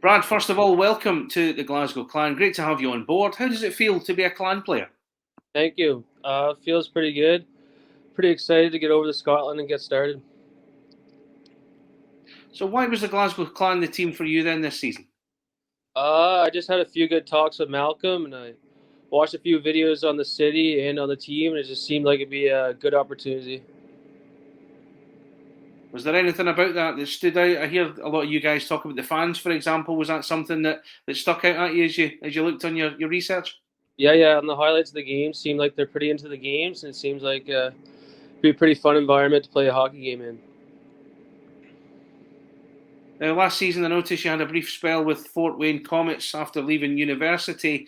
Brad, first of all, welcome to the Glasgow Clan. Great to have you on board. How does it feel to be a Clan player? Thank you. Feels pretty good. Pretty excited to get over to Scotland and get started. So, why was the Glasgow Clan the team for you then this season? I just had a few good talks with Malcolm, and I watched a few videos on the city and on the team, and it just seemed like it'd be a good opportunity. Was there anything about that stood out? I hear a lot of you guys talk about the fans, for example. Was that something that stuck out at you as you looked on your research? Yeah. On the highlights of the game, seemed like they're pretty into the games, and it seems like it'd be a pretty fun environment to play a hockey game in. Last season, I noticed you had a brief spell with Fort Wayne Comets after leaving university.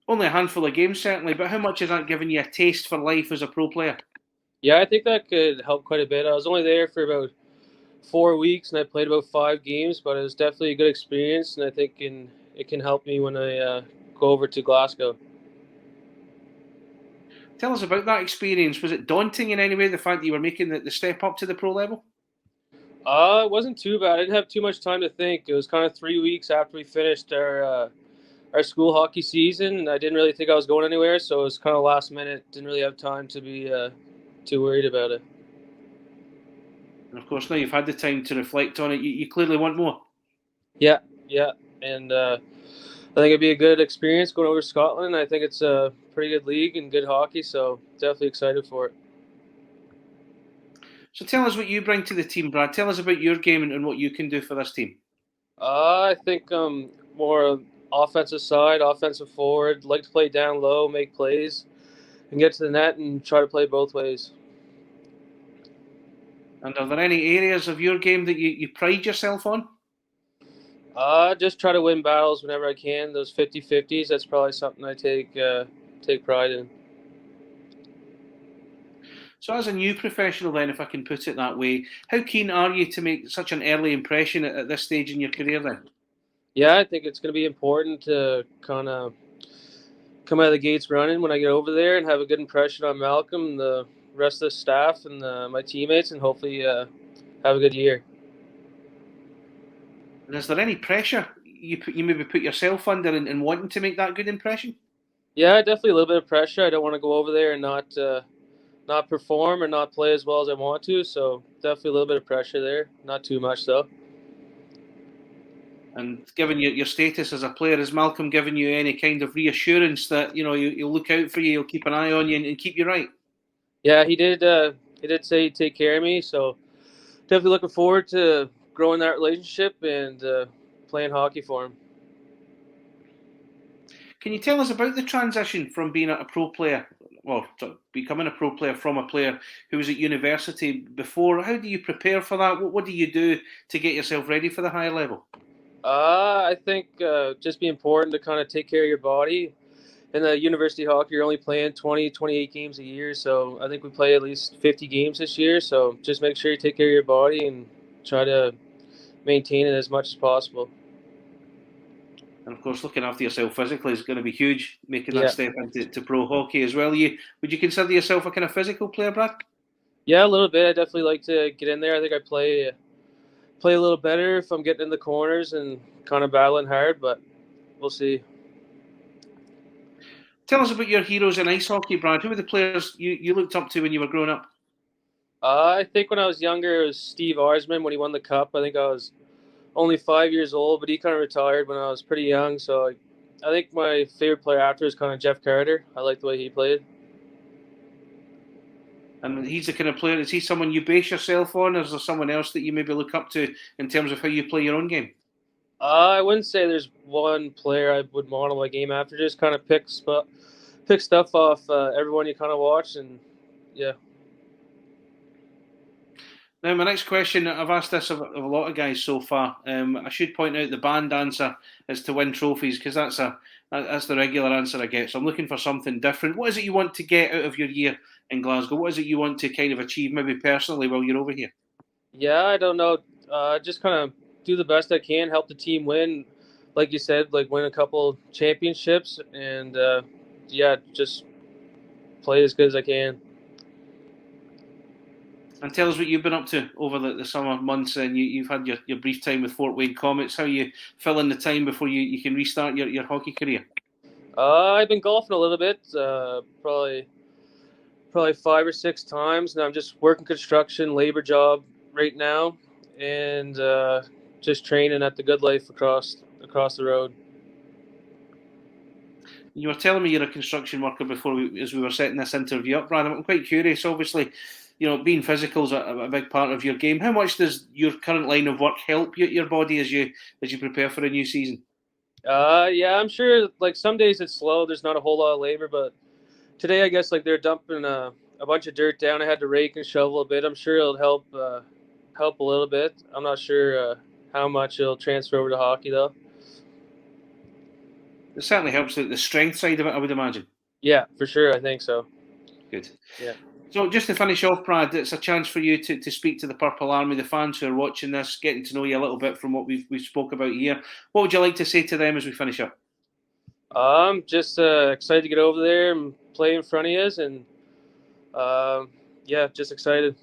Only a handful of games, certainly, but how much has that given you a taste for life as a pro player? Yeah, I think that could help quite a bit. I was only there for about 4 weeks, and I played about 5 games, but it was definitely a good experience, and I think it can help me when I go over to Glasgow. Tell us about that experience. Was it daunting in any way, the fact that you were making the step up to the pro level? It wasn't too bad. I didn't have too much time to think. It was kind of 3 weeks after we finished our school hockey season, and I didn't really think I was going anywhere, so it was kind of last minute. Didn't really have time to be too worried about it. And of course, now you've had the time to reflect on it, you clearly want more. Yeah, and I think it'd be a good experience going over to Scotland. I think it's a pretty good league and good hockey, so definitely excited for it. So tell us what you bring to the team, Brad. Tell us about your game and what you can do for this team. I think more offensive side, offensive forward. Like to play down low, make plays, and get to the net and try to play both ways. And are there any areas of your game that you pride yourself on? Just try to win battles whenever I can. Those 50-50s, that's probably something I take pride in. So as a new professional then, if I can put it that way, how keen are you to make such an early impression at this stage in your career then? Yeah, I think it's going to be important to kind of come out of the gates running when I get over there and have a good impression on Malcolm, the rest of the staff, and my teammates, and hopefully have a good year. And is there any pressure you maybe put yourself under in wanting to make that good impression? Yeah, definitely a little bit of pressure. I don't want to go over there and not perform or not play as well as I want to. So definitely a little bit of pressure there. Not too much though. And given your status as a player, has Malcolm given you any kind of reassurance that you'll look out for you, he'll keep an eye on you, and keep you right? Yeah, he did. He did say he'd take care of me. So definitely looking forward to growing that relationship and playing hockey for him. Can you tell us about the transition from being a pro player, well, to becoming a pro player from a player who was at university before? How do you prepare for that? What do you do to get yourself ready for the higher level? I think just be important to kind of take care of your body. In the university hockey, you're only playing 20, 28 games a year. So I think we play at least 50 games this year. So just make sure you take care of your body and try to maintain it as much as possible. And of course, looking after yourself physically is going to be huge, making that Yeah. step into pro hockey as well. Would you consider yourself a kind of physical player, Brad? Yeah, a little bit. I definitely like to get in there. I think I play a little better if I'm getting in the corners and kind of battling hard, but we'll see. Tell us about your heroes in ice hockey, Brad. Who were the players you looked up to when you were growing up? I think when I was younger, it was Steve Arsman when he won the cup. I think I was only 5 years old, but he kind of retired when I was pretty young. So I think my favorite player after is kind of Jeff Carter. I like the way he played. And he's the kind of player, is he someone you base yourself on, or is there someone else that you maybe look up to in terms of how you play your own game? I wouldn't say there's one player I would model my game after. Just kind of pick stuff off everyone you kind of watch, and yeah. Now, my next question, I've asked this of a lot of guys so far. I should point out the band answer is to win trophies, because that's the regular answer I get. So I'm looking for something different. What is it you want to get out of your year in Glasgow? What is it you want to kind of achieve, maybe personally, while you're over here? Yeah, I don't know. Just kind of do the best I can, help the team win. Like you said, like win a couple championships, and yeah, just play as good as I can. And tell us what you've been up to over the summer months, and you've had your brief time with Fort Wayne Comets. How you fill in the time before you can restart your hockey career? I've been golfing a little bit, probably 5 or 6 times. Now I'm just working construction, labor job right now, and just training at the Good Life across the road. You were telling me you're a construction worker before as we were setting this interview up, Brad. I'm quite curious. Obviously, being physical is a big part of your game. How much does your current line of work help your body as you prepare for a new season? Yeah, I'm sure. Like some days it's slow. There's not a whole lot of labor, but today I guess like they're dumping a bunch of dirt down. I had to rake and shovel a bit. I'm sure it'll help a little bit. I'm not sure how much it'll transfer over to hockey though. It certainly helps the strength side of it, I would imagine. Yeah, for sure. I think so. Good. Yeah. So just to finish off, Brad, it's a chance for you to speak to the Purple Army, the fans who are watching this, getting to know you a little bit from what we've spoke about here. What would you like to say to them as we finish up? I'm just excited to get over there and play in front of you, and yeah, just excited.